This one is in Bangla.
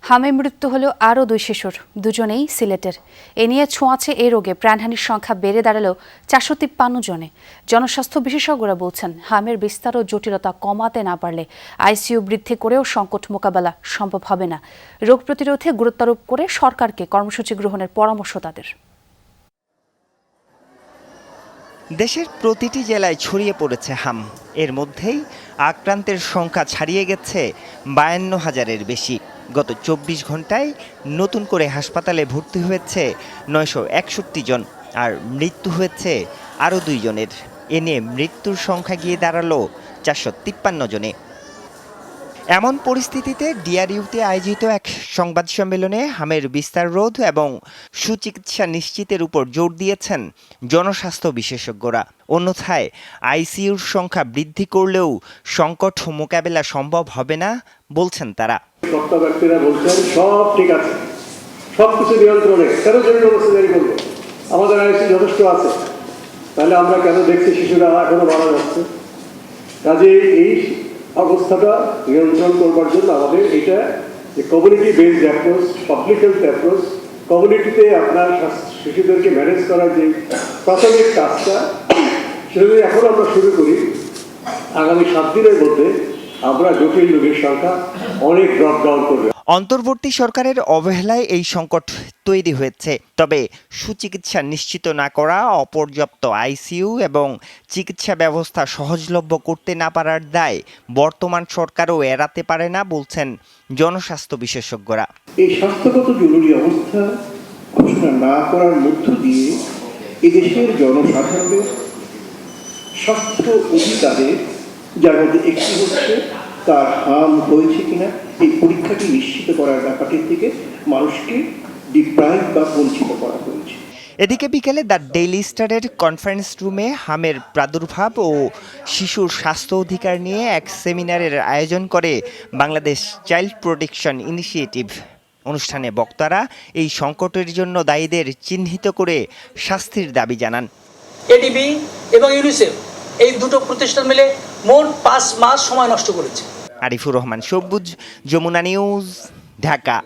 হামে মৃত্যু হলো আরও 2 শিশুর, দুজনেই সিলেটের। এ নিয়ে ছোঁয়াচে এই রোগে প্রাণহানির সংখ্যা বেড়ে দাঁড়ালো 453 জনে। জনস্বাস্থ্য বিশেষজ্ঞরা বলছেন, হামের বিস্তার ও জটিলতা কমাতে না পারলে আইসিইউ বৃদ্ধি করেও সংকট মোকাবেলা সম্ভব হবে না। রোগ প্রতিরোধে গুরুত্বারোপ করে সরকারকে কর্মসূচি গ্রহণের পরামর্শ তাদের। দেশের প্রতিটি জেলায় ছড়িয়ে পড়েছে হাম। এর মধ্যেই আক্রান্তের সংখ্যা ছাড়িয়ে গেছে 52,000-এর বেশি। গত 24 ঘন্টায় নতুন করে হাসপাতালে ভর্তি হয়েছে 961 জন, আর মৃত্যু হয়েছে আরও 2 জনের। এ নিয়ে মৃত্যুর সংখ্যা গিয়ে দাঁড়ালো 453 জনে। এমন পরিস্থিতিতে ডিআরইউতে আয়োজিত এক সংবাদ সম্মেলনে হামের বিস্তার রোধ এবং সুচিকিৎসা নিশ্চিতের উপর জোর দিয়েছেন জনস্বাস্থ্য বিশেষজ্ঞরা। অন্যথায় আইসিইউর সংখ্যা বৃদ্ধি করলেও সংকট মোকাবেলা সম্ভব হবে না বলছেন তারা। ব্যক্তিরা বলছেন সব ঠিক আছে, সবকিছু নিয়ন্ত্রণে, কেন জরুরি অবস্থা জারি করবো? আমাদের আইসিইউ যথেষ্ট আছে, তাহলে আমরা কেন দেখছি শিশুরা এখনো মারা যাচ্ছে? কাজে এই অবস্থাটা নিয়ন্ত্রণ করবার জন্য আমাদের এটা যে community based approach, public health approach, কমিউনিটিতে আপনার শিশুদেরকে ম্যানেজ করার যে প্রাথমিক কাজটা, সেটা যদি এখন আমরা শুরু করি, আগামী 7 দিনের মধ্যে আমরা জটিল রোগীর সংখ্যা অনেক ড্রপ ডাউন করবে। অন্তর্বর্তী সরকারের অবহেলায় এই সংকট তৈরি হয়েছে। তবে সুচিকিৎসা নিশ্চিত না করা, অপর্যাপ্ত আইসিইউ এবং চিকিৎসা ব্যবস্থা সহজলভ্য করতে না পারার দায় বর্তমান সরকারও এড়াতে পারে না বলছেন জনস্বাস্থ্য বিশেষজ্ঞরা। এই স্বাস্থ্যগত জরুরি অবস্থা ঘোষণা না করার মধ্য দিয়ে এদেশের জনসাধারণের স্বাস্থ্য অধিকারের, যার মধ্যে একটি হচ্ছে তার হাম হয়েছে কিনা এই পরীক্ষাটি নিশ্চিত করার ব্যাপারটির থেকে মানুষকে ডিপ্রাইভ বা বঞ্চিত করা হয়েছে। এদিকে বিকেলে দ্য ডেইলি স্টারের কনফারেন্স রুমে হামের প্রাদুর্ভাব ও শিশুর স্বাস্থ্য অধিকার নিয়ে এক সেমিনারের আয়োজন করে বাংলাদেশ চাইল্ড প্রোটেকশন ইনিশিয়েটিভ। অনুষ্ঠানে বক্তারা এই সংকটের জন্য দায়ীদের চিহ্নিত করে শাস্তির দাবি জানান। এডিবি এবং ইউনিসেফ এই দুটো প্রতিষ্ঠান মিলে মোট 5 মাস সময় নষ্ট করেছে। আরিফুর রহমান সবুজ, যমুনা নিউজ, ঢাকা।